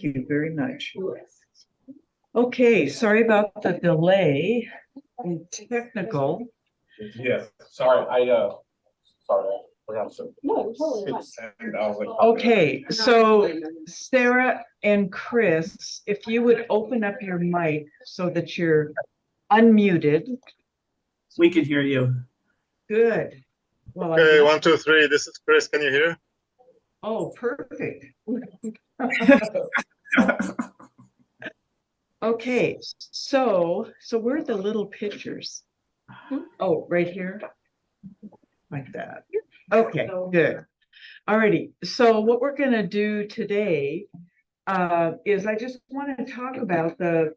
you very much. Okay, sorry about the delay in technical. Yes, sorry, sorry, I forgot to. No, totally fine. And I was like. Okay, so Sarah and Chris, if you would open up your mic so that you're unmuted. We can hear you. Good. Well, Okay, 1, 2, 3. This is Chris. Can you hear? Oh, perfect. Okay, so where are the little pictures? Oh, right here? Like that. Okay, good. Alrighty, so what we're gonna do today is I just want to talk about the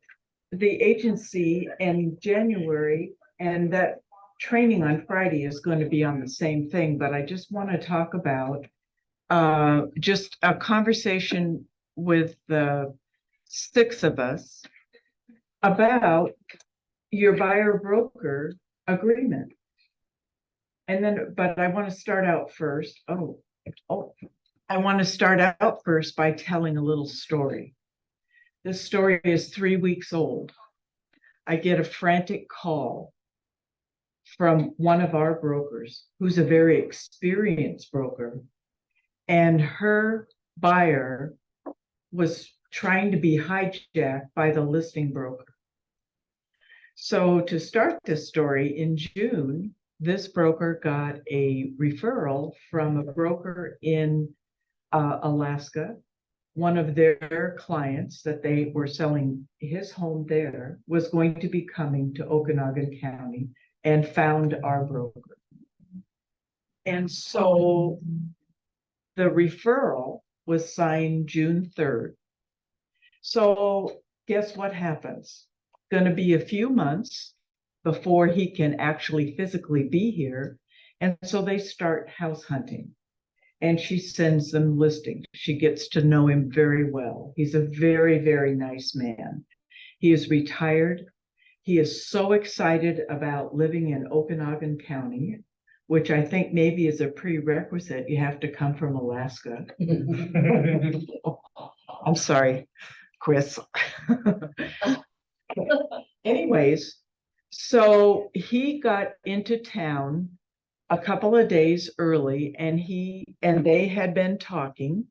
agency in January, and that training on Friday is going to be on the same thing, but I just want to talk about just a conversation with the 6 of us about your buyer broker agreement. And then, but I want to start out first. I want to start out first by telling a little story. This story is 3 weeks old. I get a frantic call from one of our brokers, who's a very experienced broker, and her buyer was trying to be hijacked by the listing broker. So to start this story, in June, this broker got a referral from a broker in Alaska. One of their clients that they were selling his home there was going to be coming to Okanagan County and found our broker. And so the referral was signed June 3rd. So guess what happens? Going to be a few months before he can actually physically be here. And so they start house hunting. And she sends them listings. She gets to know him very well. He's a very, very nice man. He is retired. He is so excited about living in Okanagan County, which I think maybe is a prerequisite. You have to come from Alaska. I'm sorry, Chris. Anyways, so he got into town a couple of days early, and they had been talking,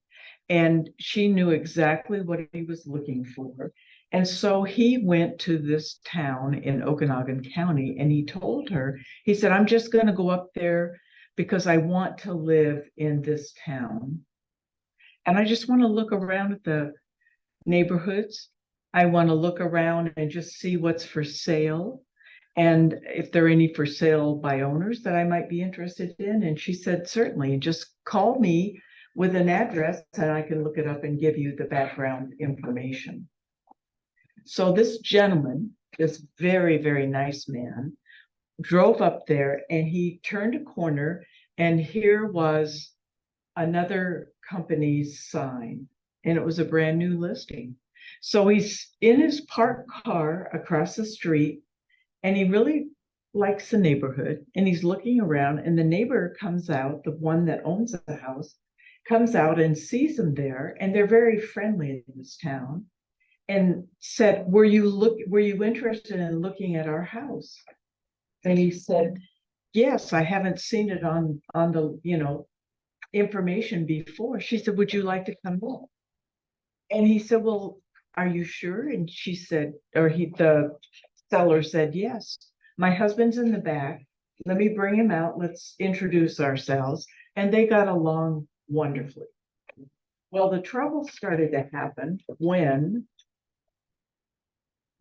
and she knew exactly what he was looking for. And so he went to this town in Okanagan County, and he told her, he said, I'm just going to go up there because I want to live in this town. And I just want to look around at the neighborhoods. I want to look around and just see what's for sale, and if there are any for sale by owners that I might be interested in. And she said, certainly, just call me with an address and I can look it up and give you the background information. So this gentleman, this very, very nice man, drove up there, and he turned a corner, and here was another company's sign, and it was a brand new listing. So he's in his parked car across the street, and he really likes the neighborhood, and he's looking around, and the neighbor comes out, the one that owns the house, comes out and sees him there, and they're very friendly in this town, and said, were you interested in looking at our house? And he said, yes, I haven't seen it on the, information before. She said, would you like to come in? And he said, well, are you sure? And she said, the seller said, yes, my husband's in the back. Let me bring him out. Let's introduce ourselves. And they got along wonderfully. Well, the trouble started to happen when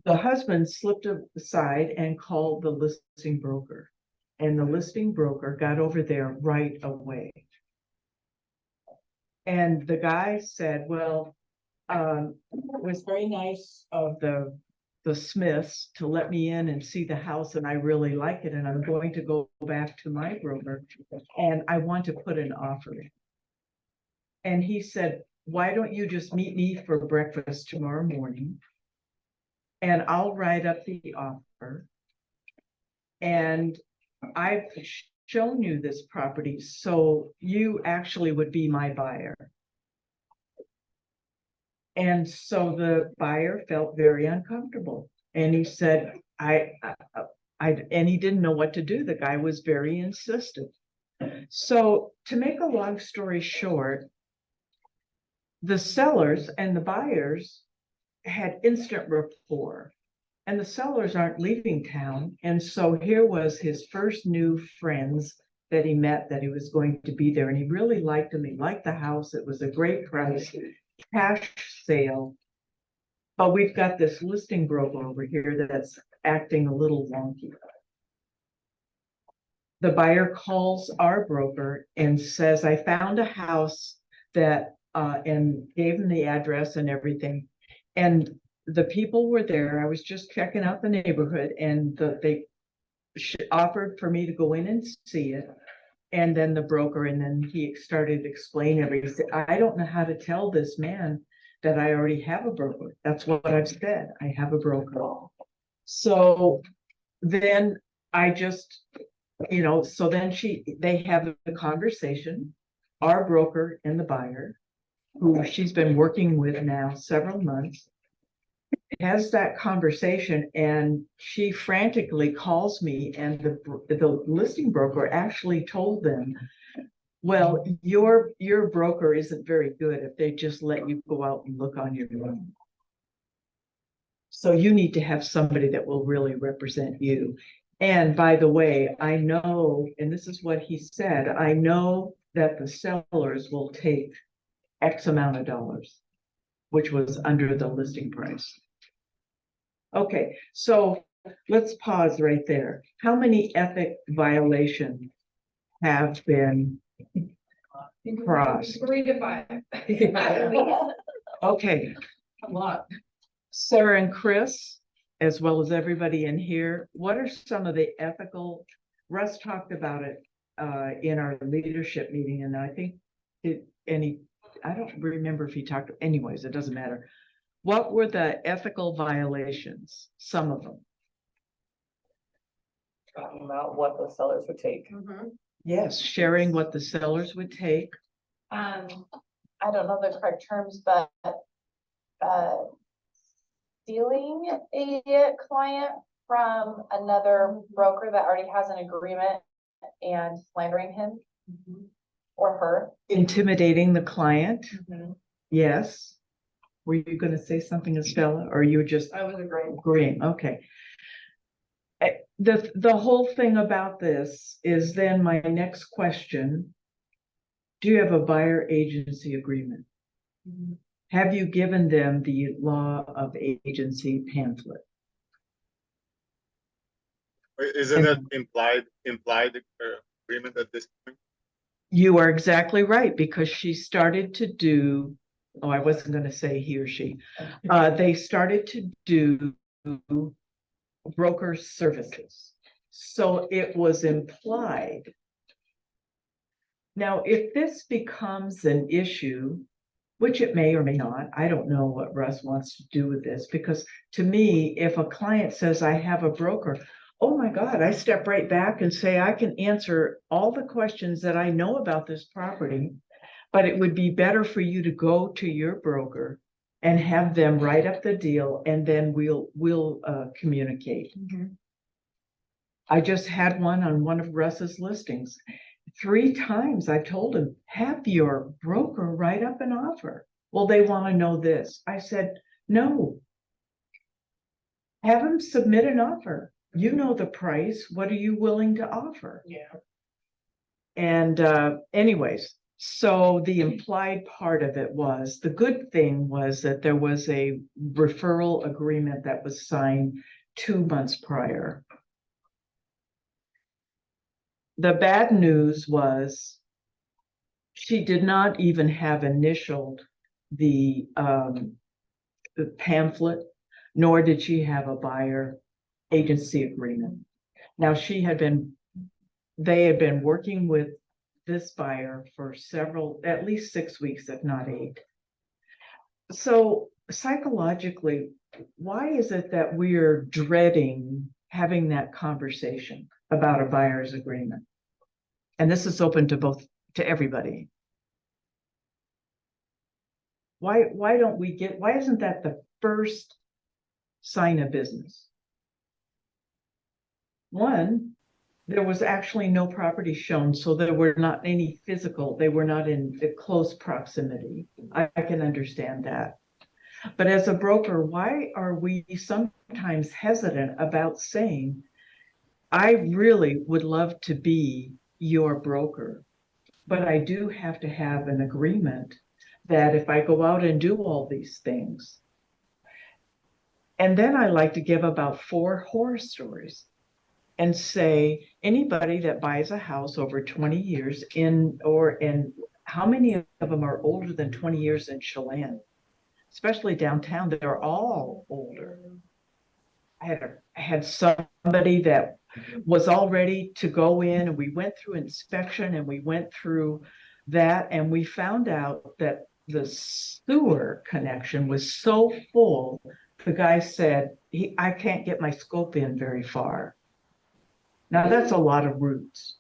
the husband slipped aside and called the listing broker. And the listing broker got over there right away. And the guy said, well, it was very nice of the Smiths to let me in and see the house, and I really like it, and I'm going to go back to my broker, and I want to put an offer in. And he said, why don't you just meet me for breakfast tomorrow morning, and I'll write up the offer, and I've shown you this property, so you actually would be my buyer. And so the buyer felt very uncomfortable and he said, and he didn't know what to do. The guy was very insistent. So to make a long story short, the sellers and the buyers had instant rapport and the sellers aren't leaving town. And so here was his first new friends that he met, that he was going to be there. And he really liked them. He liked the house. It was a great price, cash sale. But we've got this listing broker over here that's acting a little wonky. The buyer calls our broker and says, I found a house that, and gave him the address and everything. And the people were there. I was just checking out the neighborhood and they offered for me to go in and see it. And then the broker, and then he started explaining everything. He said, I don't know how to tell this man that I already have a broker. That's what I've said. I have a broker. So then I just, so then they have the conversation, our broker and the buyer, who she's been working with now several months, has that conversation, and she frantically calls me, and the listing broker actually told them, well, your broker isn't very good if they just let you go out and look on your own. So you need to have somebody that will really represent you. And by the way, I know, and this is what he said, I know that the sellers will take X amount of dollars, which was under the listing price. Okay, so let's pause right there. How many ethic violations have been crossed? 3 to 5. Okay, A lot. Sarah and Chris, as well as everybody in here, what are some of the ethical, Russ talked about it in our leadership meeting, and I think I don't remember if he talked, anyways, it doesn't matter. What were the ethical violations? Some of them. Talking about what the sellers would take. Yes, sharing what the sellers would take. I don't know the correct terms, but stealing a client from another broker that already has an agreement and slandering him or her. Intimidating the client. Yes. Were you going to say something, Estella, or you were just I was agreeing? Okay. The whole thing about this is then my next question. Do you have a buyer agency agreement? Have you given them the law of agency pamphlet? Isn't that implied agreement at this point? You are exactly right, because she started to do, oh, I wasn't going to say he or she. They started to do broker services. So it was implied. Now, if this becomes an issue, which it may or may not, I don't know what Russ wants to do with this, because to me, if a client says I have a broker, oh my God, I step right back and say, I can answer all the questions that I know about this property, but it would be better for you to go to your broker and have them write up the deal, and then we'll communicate. I just had one on one of Russ's listings. 3 times I told him, have your broker write up an offer. Well, they want to know this. I said, no. Have them submit an offer. You know the price. What are you willing to offer? Yeah. And anyways, so the implied part of it was, the good thing was that there was a referral agreement that was signed 2 months prior. The bad news was she did not even have initialed the pamphlet, nor did she have a buyer agency agreement. Now they had been working with this buyer for at least 6 weeks, if not 8. So psychologically, why is it that we're dreading having that conversation about a buyer's agreement? And this is open to everybody. Why don't we get, why isn't that the first sign of business? One, there was actually no property shown, so there were not any physical, they were not in close proximity. I can understand that. But as a broker, why are we sometimes hesitant about saying, I really would love to be your broker, but I do have to have an agreement that if I go out and do all these things. And then I like to give about 4 horror stories and say, anybody that buys a house over 20 years and how many of them are older than 20 years in Chelan? Especially downtown, they're all older. I had somebody that was all ready to go in, and we went through inspection and we went through that, and we found out that the sewer connection was so full, the guy said, I can't get my scope in very far. Now that's a lot of roots.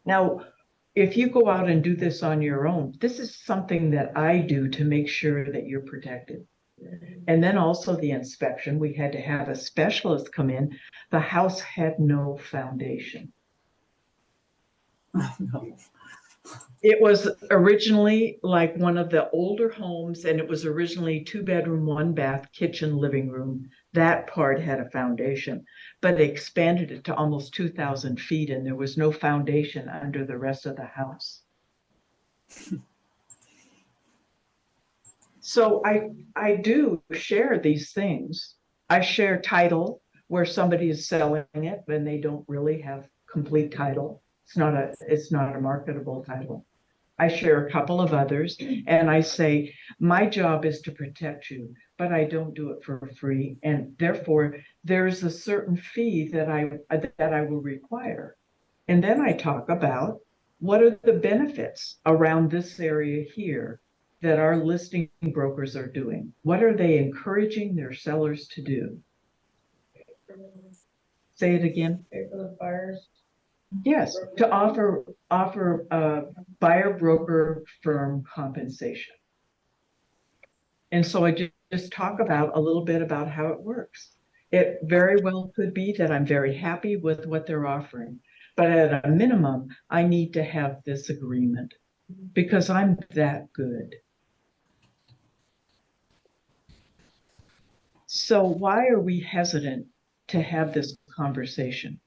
Now, if you go out and do this on your own, this is something that I do to make sure that you're protected. And then also the inspection, we had to have a specialist come in. The house had no foundation. No. It was originally like one of the older homes, and it was originally 2-bedroom, 1-bath, kitchen, living room. That part had a foundation, but they expanded it to almost 2,000 feet, and there was no foundation under the rest of the house. So I do share these things. I share title where somebody is selling it when they don't really have complete title. It's not a marketable title. I share a couple of others, and I say, my job is to protect you, but I don't do it for free. And therefore, there's a certain fee that I will require. And then I talk about what are the benefits around this area here that our listing brokers are doing. What are they encouraging their sellers to do? Say it again. Pay for the fires. Yes, to offer buyer broker firm compensation. And so I just talk about a little bit about how it works. It very well could be that I'm very happy with what they're offering, but at a minimum, I need to have this agreement because I'm that good. So why are we hesitant to have this conversation?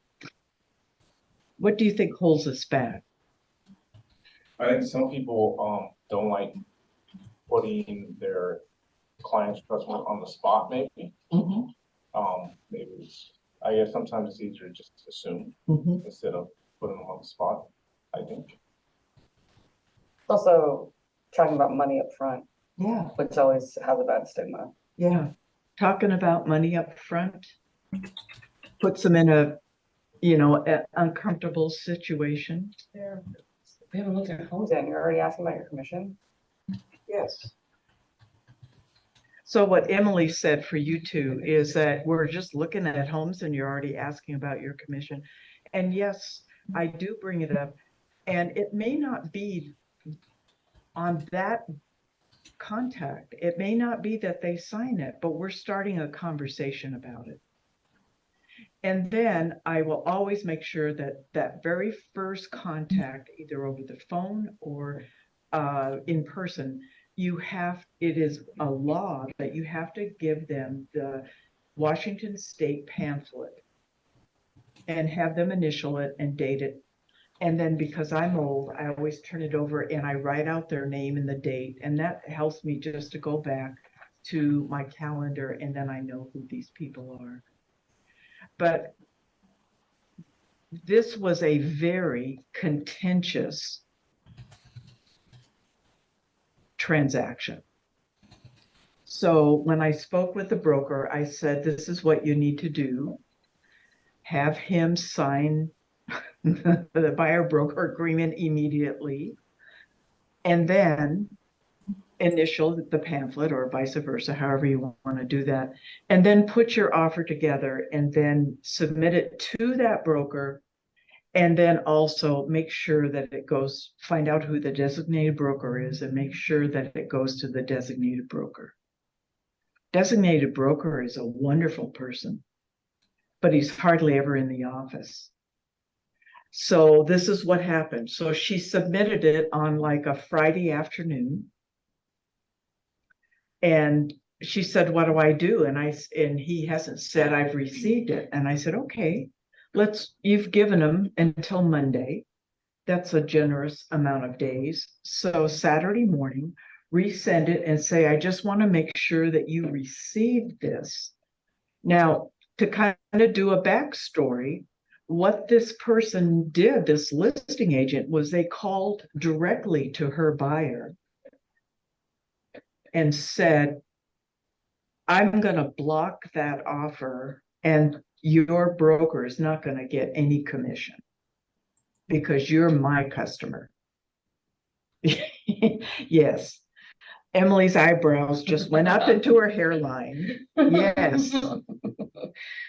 What do you think holds us back? I think some people, don't like putting their clients, customers on the spot, maybe. Maybe I guess sometimes it's easier just to assume instead of putting them on the spot, I think. Also, talking about money up front, Yeah, which always has a bad stigma. yeah. Talking about money up front puts them in a, an uncomfortable situation. We haven't looked at homes yet, and you're already asking about your commission? Yes. So what Emily said for you two is that we're just looking at homes and you're already asking about your commission. And yes, I do bring it up. And it may not be on that contact. It may not be that they sign it, but we're starting a conversation about it. And then I will always make sure that that very first contact, either over the phone or in person, it is a law that you have to give them the Washington State pamphlet and have them initial it and date it. And then because I'm old, I always turn it over and I write out their name and the date. And that helps me just to go back to my calendar, and then I know who these people are. But this was a very contentious transaction. So when I spoke with the broker, I said, this is what you need to do. Have him sign the buyer broker agreement immediately. And then initial the pamphlet or vice versa, however you want to do that. And then put your offer together and then submit it to that broker. And then also make sure that it goes, find out who the designated broker is and make sure that it goes to the designated broker. Designated broker is a wonderful person, but he's hardly ever in the office. So this is what happened. So she submitted it on like a Friday afternoon. And she said, what do I do? And he hasn't said, I've received it. And I said, okay, you've given him until Monday. That's a generous amount of days. So Saturday morning, resend it and say, I just want to make sure that you received this. Now, to kind of do a backstory, what this person did, this listing agent, was they called directly to her buyer and said, I'm going to block that offer and your broker is not going to get any commission because you're my customer. Yes. Emily's eyebrows just went up into her hairline. Yes. You'll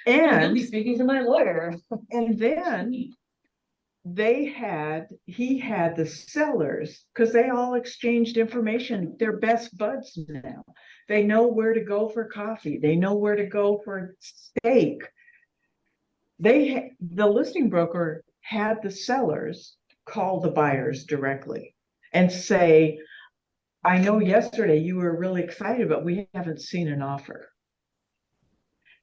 And be speaking to my lawyer. And then he had the sellers, because they all exchanged information. They're best buds now. They know where to go for coffee. They know where to go for steak. The listing broker had the sellers call the buyers directly and say, I know yesterday you were really excited, but we haven't seen an offer.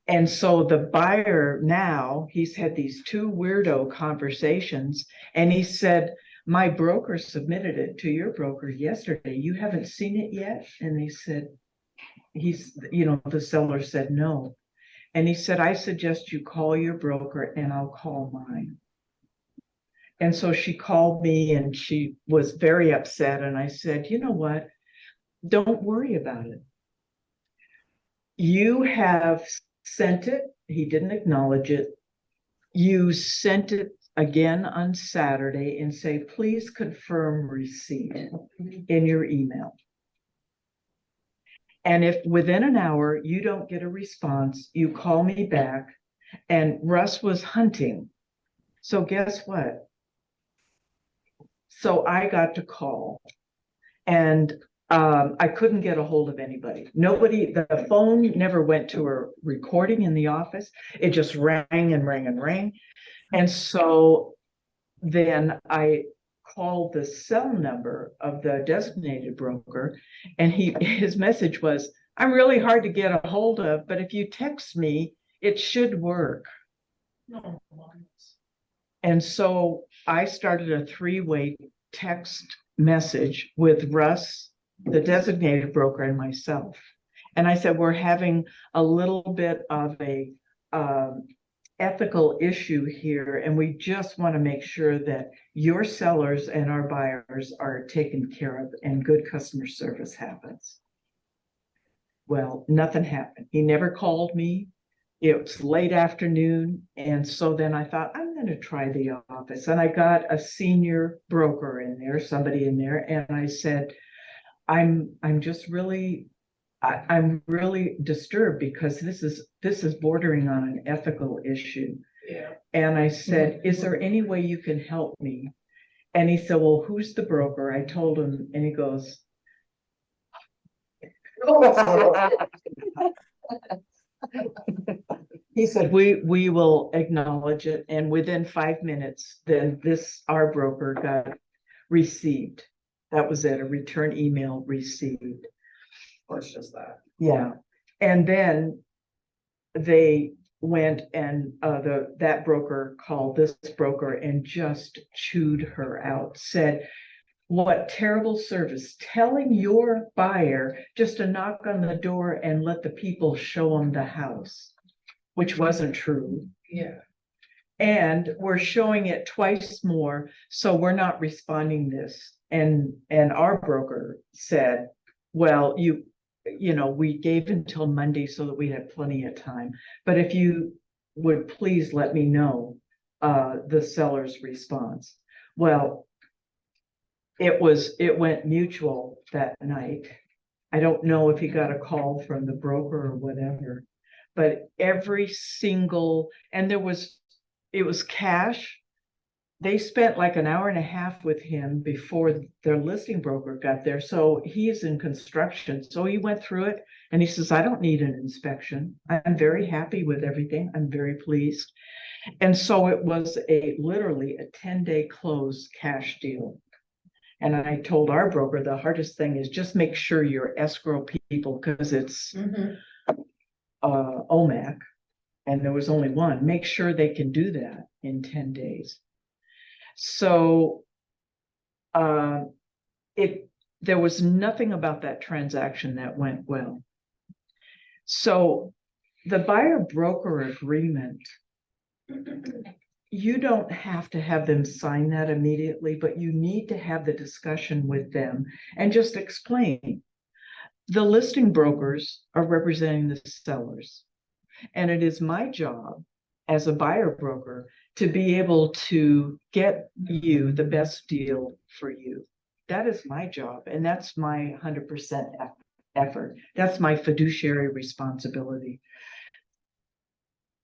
And so the buyer now, he's had these two weirdo conversations and he said, my broker submitted it to your broker yesterday. You haven't seen it yet? And they said, the seller said no. And he said, I suggest you call your broker and I'll call mine. And so she called me and she was very upset. And I said, you know what? Don't worry about it. You have sent it. He didn't acknowledge it. You sent it again on Saturday and say, please confirm receipt in your email. And if within an hour you don't get a response, you call me back. And Russ was hunting. So guess what? So I got to call and I couldn't get a hold of anybody. The phone never went to a recording in the office. It just rang and rang and rang. And so then I called the cell number of the designated broker and his message was, I'm really hard to get a hold of, but if you text me, it should work. And so I started a 3-way text message with Russ, the designated broker, and myself. And I said, we're having a little bit of a ethical issue here, and we just want to make sure that your sellers and our buyers are taken care of and good customer service happens. Well, nothing happened. He never called me. It was late afternoon. And so then I thought, I'm going to try the office. And I got a senior broker in there, somebody in there. And I said, I'm really disturbed because this is bordering on an ethical issue. Yeah. And I said, is there any way you can help me? And he said, well, who's the broker? I told him, and he goes, he said, we will acknowledge it. And within 5 minutes, then our broker got received. That was it, a return email received. Or it's just that. Yeah. And then they went and that broker called this broker and just chewed her out, said, what terrible service, telling your buyer just to knock on the door and let the people show them the house, which wasn't true. Yeah. And we're showing it twice more, so we're not responding this. And our broker said, well, we gave until Monday so that we had plenty of time. But if you would please let me know the seller's response. Well, it went mutual that night. I don't know if he got a call from the broker or whatever, but every single, and it was cash, they spent like an hour and a half with him before their listing broker got there. So he's in construction. So he went through it and he says, I don't need an inspection. I'm very happy with everything. I'm very pleased. And so it was literally a 10-day close cash deal. And I told our broker, the hardest thing is just make sure your escrow people, because it's OMAC, and there was only one, make sure they can do that in 10 days. So there was nothing about that transaction that went well. So the buyer broker agreement, you don't have to have them sign that immediately, but you need to have the discussion with them and just explain. The listing brokers are representing the sellers, and it is my job as a buyer broker to be able to get you the best deal for you. That is my job, and that's my 100% effort. That's my fiduciary responsibility.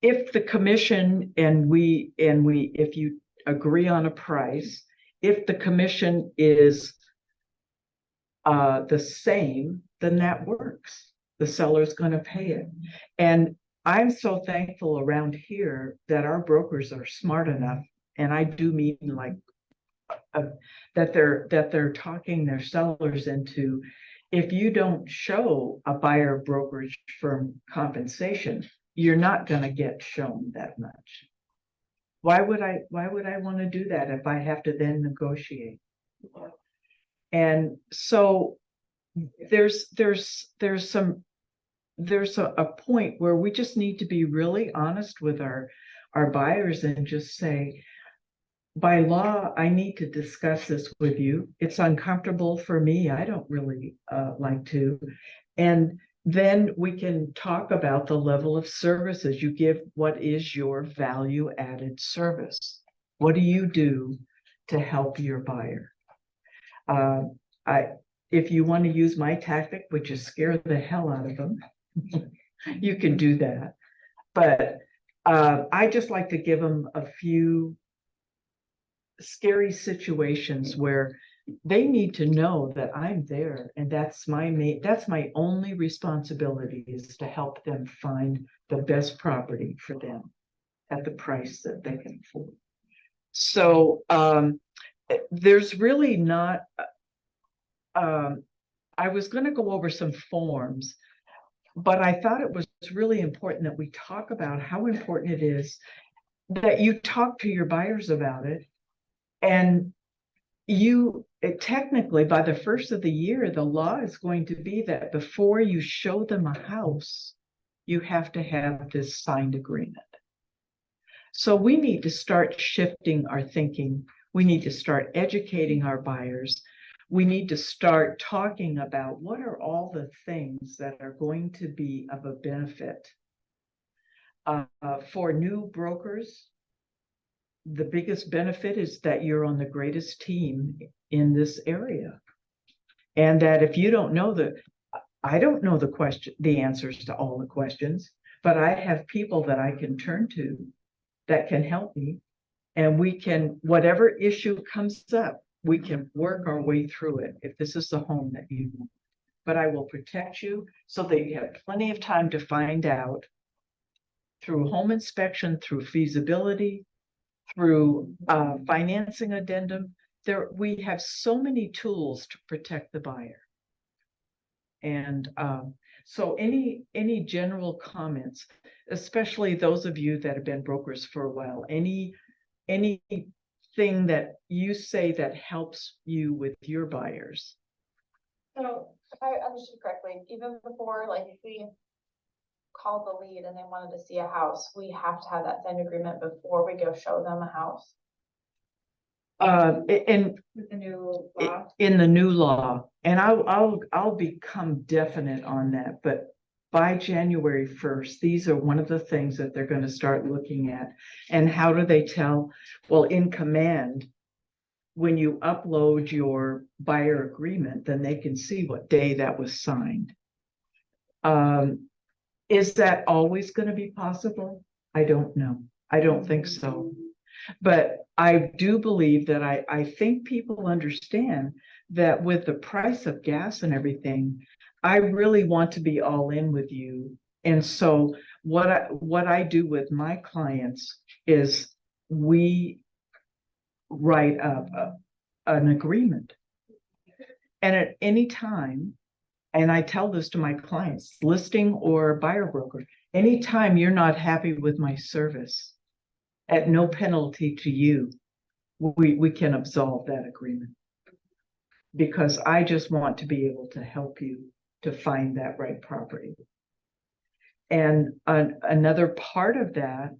If the commission if you agree on a price, if the commission is the same, then that works. The seller's going to pay it. And I'm so thankful around here that our brokers are smart enough, and I do mean like that they're talking their sellers into, if you don't show a buyer brokerage firm compensation, you're not going to get shown that much. Why would I want to do that if I have to then negotiate? And so there's a point where we just need to be really honest with our buyers and just say, by law, I need to discuss this with you. It's uncomfortable for me. I don't really like to. And then we can talk about the level of services you give. What is your value added service? What do you do to help your buyer? If you want to use my tactic, which is scare the hell out of them, you can do that. But I just like to give them a few scary situations where they need to know that I'm there, and that's my only responsibility, is to help them find the best property for them at the price that they can afford. So there's really not I was going to go over some forms, but I thought it was really important that we talk about how important it is that you talk to your buyers about it. And technically, by the first of the year, the law is going to be that before you show them a house, you have to have this signed agreement. So we need to start shifting our thinking. We need to start educating our buyers. We need to start talking about what are all the things that are going to be of a benefit. For new brokers, the biggest benefit is that you're on the greatest team in this area. And that if you don't know I don't know the answers to all the questions, but I have people that I can turn to that can help me. And we can, whatever issue comes up, we can work our way through it if this is the home that you want. But I will protect you so that you have plenty of time to find out through home inspection, through feasibility, through financing addendum. We have so many tools to protect the buyer. And so any general comments, especially those of you that have been brokers for a while, anything that you say that helps you with your buyers? So if I understood correctly, even before, like if we called the lead and they wanted to see a house, we have to have that signed agreement before we go show them a house. In With the new law. in the new law, and I'll become definite on that, but by January 1st, these are one of the things that they're going to start looking at. And how do they tell? Well, in Command, when you upload your buyer agreement, then they can see what day that was signed. Is that always going to be possible? I don't know. I don't think so. But I do believe that I think people understand that with the price of gas and everything, I really want to be all in with you. And so what I do with my clients is we write up an agreement. And at any time, and I tell this to my clients, listing or buyer broker, anytime you're not happy with my service, at no penalty to you, we can absolve that agreement. Because I just want to be able to help you to find that right property. And another part of that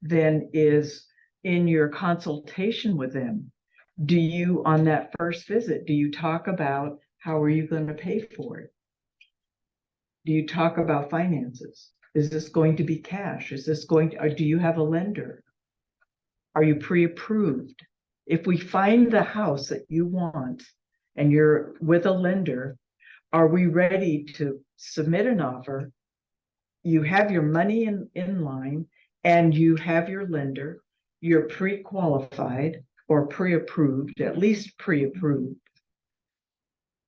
then is in your consultation with them. Do you, on that first visit, do you talk about how are you going to pay for it? Do you talk about finances? Is this going to be cash? Is this going to, or do you have a lender? Are you pre-approved? If we find the house that you want and you're with a lender, are we ready to submit an offer? You have your money in line and you have your lender, you're pre-qualified or pre-approved, at least pre-approved.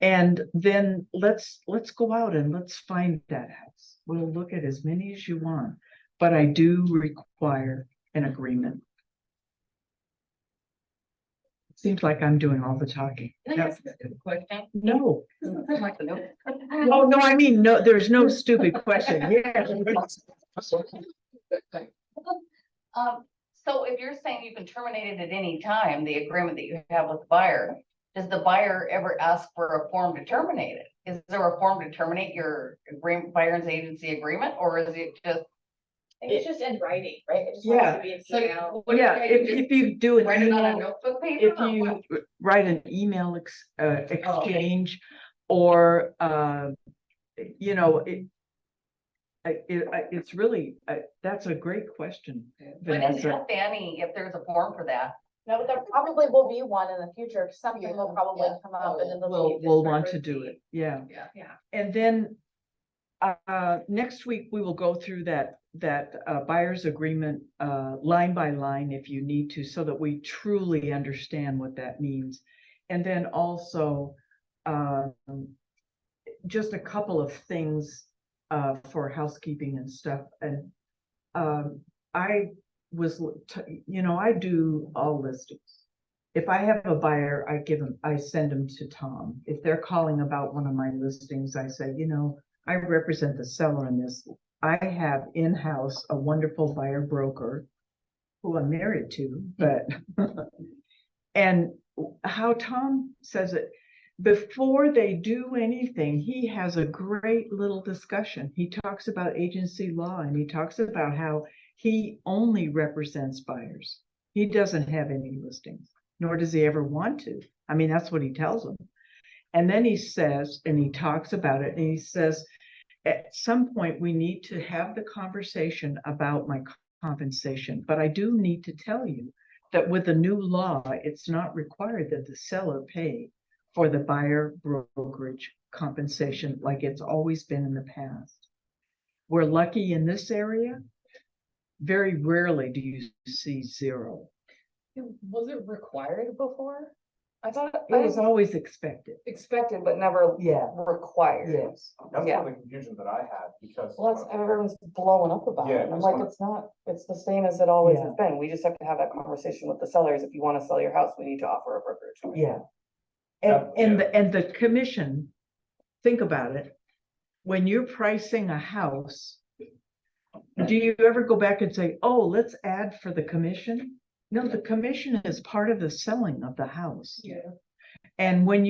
And then let's go out and let's find that house. We'll look at as many as you want, but I do require an agreement. Seems like I'm doing all the talking. Can I ask a stupid question? No. I'd like to know. Oh, no, I mean, no, there's no stupid question. Yeah. So if you're saying you can terminate it at any time, the agreement that you have with the buyer, does the buyer ever ask for a form to terminate it? Is there a form to terminate your agreement, buyer's agency agreement, or is it just? I think it's just in writing, right? It just Yeah. has to be an email. what do you Yeah, say, if you do an write it on a email, notebook paper? if you write an email exchange, or you know, it's really that's a great question, But Vanessa. ask Danny if there's a form for that. No, but there probably will be one in the future. Something will probably come up and then We'll want to do it. Yeah. Yeah. And then next week we will go through that buyer's agreement line by line if you need to, so that we truly understand what that means. And then also just a couple of things for housekeeping and stuff. And I was, I do all listings. If I have a buyer, I send them to Tom. If they're calling about one of my listings, I say, I represent the seller in this. I have in-house a wonderful buyer broker who I'm married to, but, and how Tom says it, before they do anything, he has a great little discussion. He talks about agency law and he talks about how he only represents buyers. He doesn't have any listings, nor does he ever want to. I mean, that's what he tells them. And then he says, and he talks about it, and he says, at some point we need to have the conversation about my compensation, but I do need to tell you that with the new law, it's not required that the seller pay for the buyer brokerage compensation like it's always been in the past. We're lucky in this area. Very rarely do you see zero. Was it required before? I thought It was always expected. expected, but never Yeah. required. Yes. That's Yeah. one of the confusions that I had, because. Well, that's, everyone's blowing up about Yeah, it. I'm that's like, what- it's not, it's the same as it always Yeah. has been. We just have to have that conversation with the sellers. If you want to sell your house, we need to offer a brokerage. Yeah. Yeah, And the commission, think about it. When you're pricing a house, do you ever go back and say, oh, let's add for the commission? No, the commission is part of the selling of the house. Yeah. And when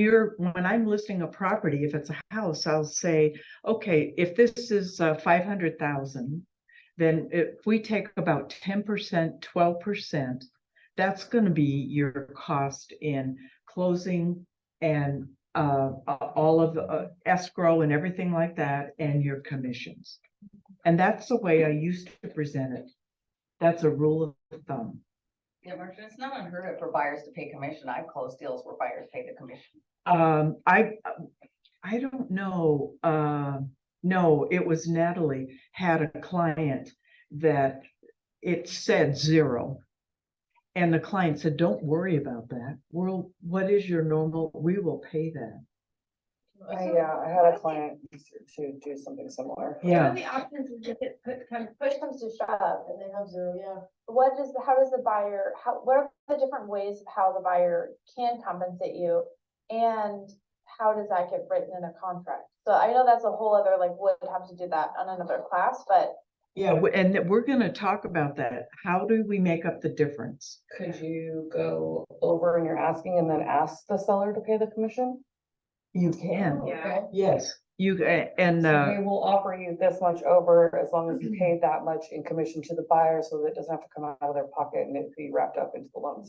I'm listing a property, if it's a house, I'll say, okay, if this is 500,000, then if we take about 10%, 12%, that's going to be your cost in closing and all of the escrow and everything like that, and your commissions. And that's the way I used to present it. That's a rule of thumb. Yeah, Marsha, it's not unheard of for buyers to pay commission. I've closed deals where buyers pay the commission. I don't know. No, it was Natalie had a client that it said zero. And the client said, don't worry about that. What is your normal? We will pay that. I had a client to do something similar. One Yeah. of the options is if it push comes to shove and they have zero, yeah. How does the buyer, what are the different ways of how the buyer can compensate you? And how does that get written in a contract? So I know that's a whole other, like, would have to do that on another class, but Yeah, and we're gonna talk about that. How do we make up the difference? Could you go over and you're asking and then ask the seller to pay the commission? You can. yeah. Yes, and, So we will offer you this much over as long as you pay that much in commission to the buyer, so that it doesn't have to come out of their pocket and it be wrapped up into the loan.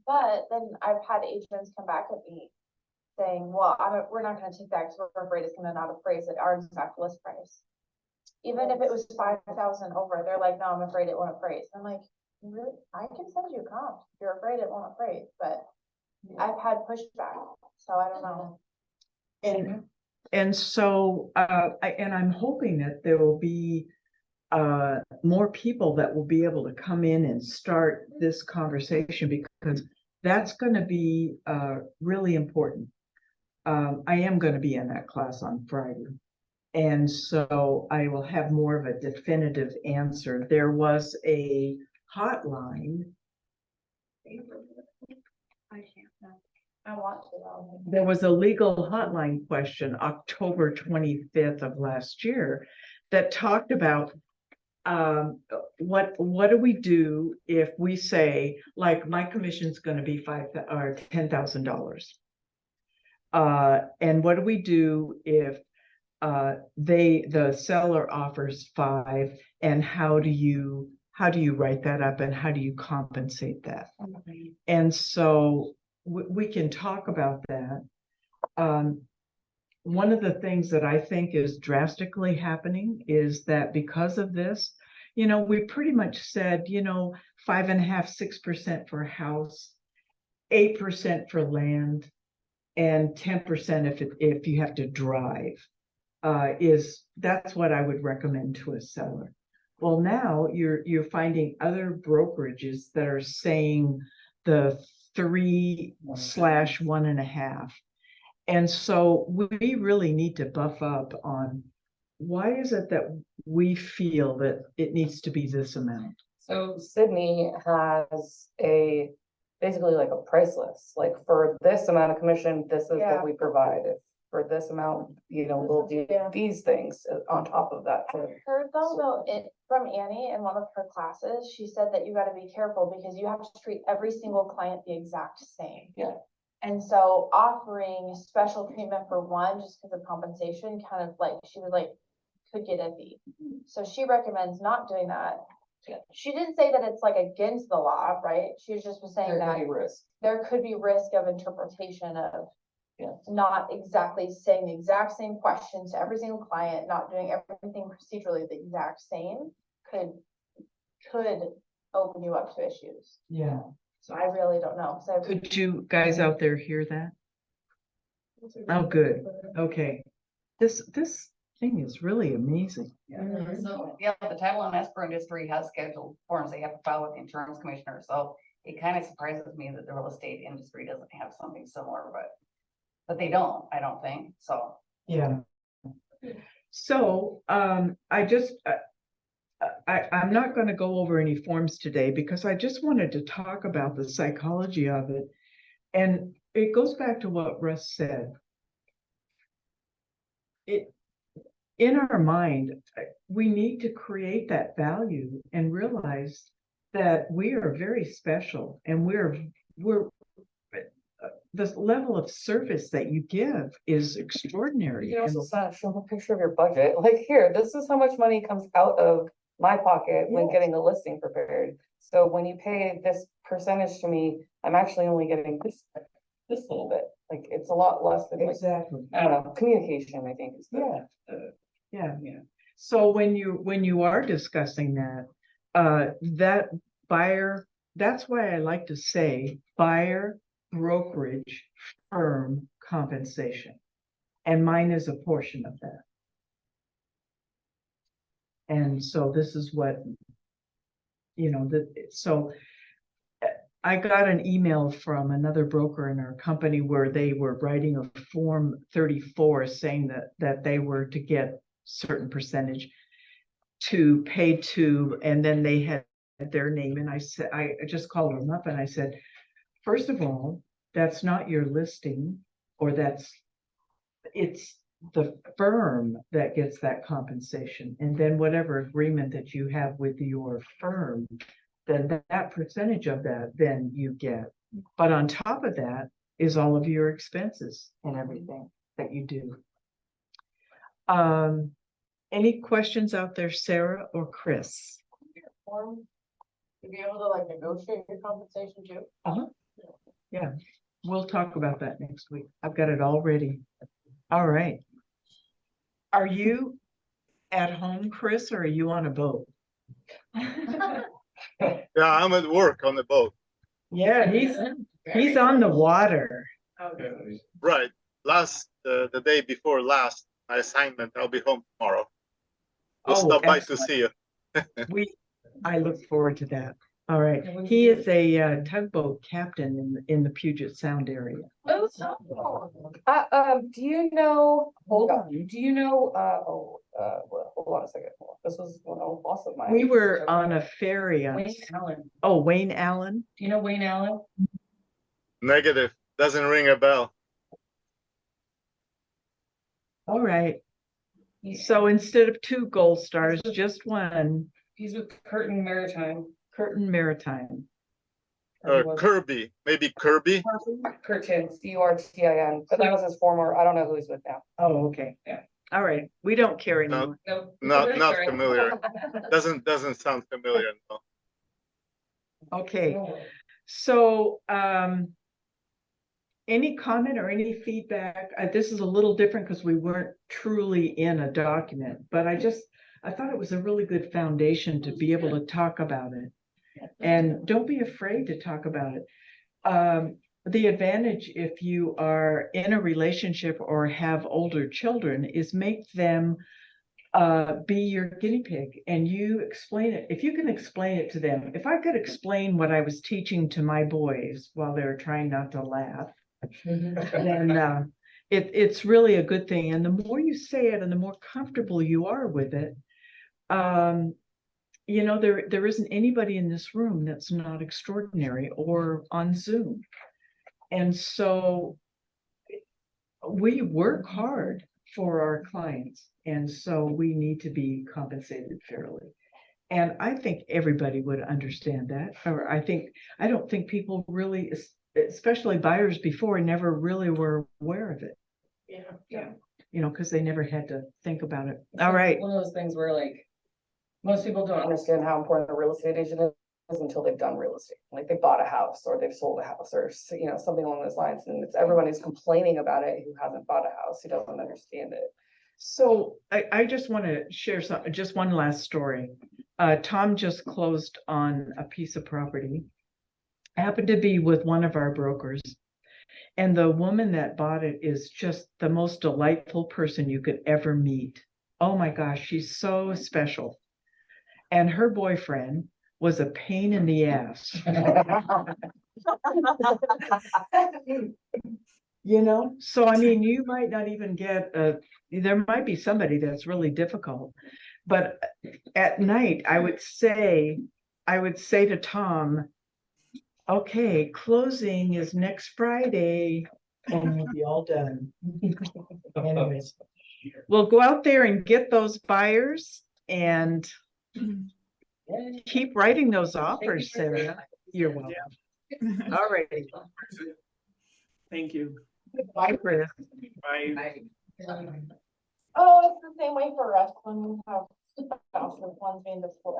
But then I've had agents come back at me saying, well, we're not gonna take that because we're afraid it's gonna not appraise at our exact list price. Even if it was 5,000 over, they're like, no, I'm afraid it won't appraise. I'm like, really? I can send you a comp. If you're afraid it won't appraise, but I've had pushback, so I don't know. and so, I'm hoping that there will be more people that will be able to come in and start this conversation, because that's gonna be really important. I am gonna be in that class on Friday. And so I will have more of a definitive answer. There was a hotline. I want to though. There was a legal hotline question, October 25th of last year, that talked about what do we do if we say, like, my commission's going to be $10,000, and what do we do if the seller offers 5, and how do you write that up, and how do you compensate that? And so we can talk about that. One of the things that I think is drastically happening is that because of this, we pretty much said, 5.5%, 6% for a house, 8% for land, and 10% if you have to drive. That's what I would recommend to a seller. Well, now you're finding other brokerages that are saying the 3/1.5. And so we really need to buff up on, why is it that we feel that it needs to be this amount? So Sydney has basically like a price list, like for this amount of commission, this is Yeah. what we provide. If for this amount, we'll do Yeah. these things on top of that. I heard though, from Annie in one of her classes, she said that you gotta be careful because you have to treat every single client the exact same. Yeah. And so offering special treatment for one, just because of compensation, kind of like, she was like, could get iffy. So she recommends not doing that. Yeah. She didn't say that it's like against the law, right? She was just saying There that could be risk. there could be risk of interpretation of Yeah. not exactly saying the exact same questions to every single client, not doing everything procedurally the exact same, could open you up to issues. Yeah. So I really don't know. So Could you guys out there hear that? Oh, good. Okay. This thing is really amazing. So, yeah, the title and escrow industry has scheduled forms they have to file with the insurance commissioner, so it kind of surprises me that the real estate industry doesn't have something similar, but they don't, I don't think, so. Yeah. So, I'm not gonna go over any forms today because I just wanted to talk about the psychology of it. And it goes back to what Russ said. In our mind, we need to create that value and realize that we are very special, and we're the level of service that you give is extraordinary. You can also show a picture of your budget, like, here, this is how much money comes out of my pocket when Yes. getting a listing prepared. So when you pay this percentage to me, I'm actually only getting this little bit, like, it's a lot less than, like, Exactly. I don't know, communication, I think is the. Yeah. So when you are discussing that, that buyer, that's why I like to say buyer brokerage firm compensation. And mine is a portion of that. And so this is what, so I got an email from another broker in our company where they were writing a Form 34 saying that they were to get certain percentage to pay to, and then they had their name. And I said, I just called them up and I said, first of all, that's not your listing, or it's the firm that gets that compensation. And then whatever agreement that you have with your firm, then that percentage of that, then you get. But on top of that is all of your expenses and everything that you do. Any questions out there, Sarah or Chris? Form to be able to like negotiate your compensation too. Yeah, we'll talk about that next week. I've got it all ready. All right. Are you at home, Chris, or are you on a boat? Yeah, I'm at work on the boat. Yeah, he's on the water. Right. The day before last, my assignment, I'll be home tomorrow. We'll Oh, stop by to excellent. see you. I look forward to that. All right. He is a tugboat captain in the Puget Sound area. Do you know, hold on, do you know, well, hold on a second. This was one of boss of mine. We were on a ferry on, Wayne Allen. oh, Wayne Allen. Do you know Wayne Allen? Negative. Doesn't ring a bell. All right. So instead of 2 gold stars, just 1. He's with Curtin Maritime. Curtin Maritime. Kirby. Maybe Kirby. Curtin, Curtin, but that was his former, I don't know who he's with now. Oh, okay. Yeah. All right. We don't care No. anymore. No. Not familiar. Doesn't sound familiar. No. Okay. So, any comment or any feedback? This is a little different because we weren't truly in a document, but I thought it was a really good foundation to be able to talk about it. And don't be afraid to talk about it. The advantage if you are in a relationship or have older children is make them be your guinea pig and you explain it. If you can explain it to them, if I could explain what I was teaching to my boys while they were trying not to laugh, then it's really a good thing. And the more you say it and the more comfortable you are with it, you know, there isn't anybody in this room that's not extraordinary or on Zoom. And so we work hard for our clients, and so we need to be compensated fairly. And I think everybody would understand that, or I don't think people really, especially buyers before, never really were aware of it. Yeah. You know, because they never had to think about it. All right. One of those things where like, most people don't understand how important a real estate agent is until they've done real estate. Like they bought a house or they've sold a house or, you know, something along those lines. And it's everyone who's complaining about it who hasn't bought a house, who doesn't understand it. So I just want to share just one last story. Tom just closed on a piece of property. Happened to be with one of our brokers. And the woman that bought it is just the most delightful person you could ever meet. Oh my gosh, she's so special. And her boyfriend was a pain in the ass. You know, so I mean, you might not even get there might be somebody that's really difficult, but at night I would say to Tom, okay, closing is next Friday, and we'll be all done. Anyways, we'll go out there and get those buyers and keep writing those offers, Sarah. You're welcome. All right. Thank you. Bye, Chris. Bye. Oh, it's the same way for us when we have spouses, one's being difficult.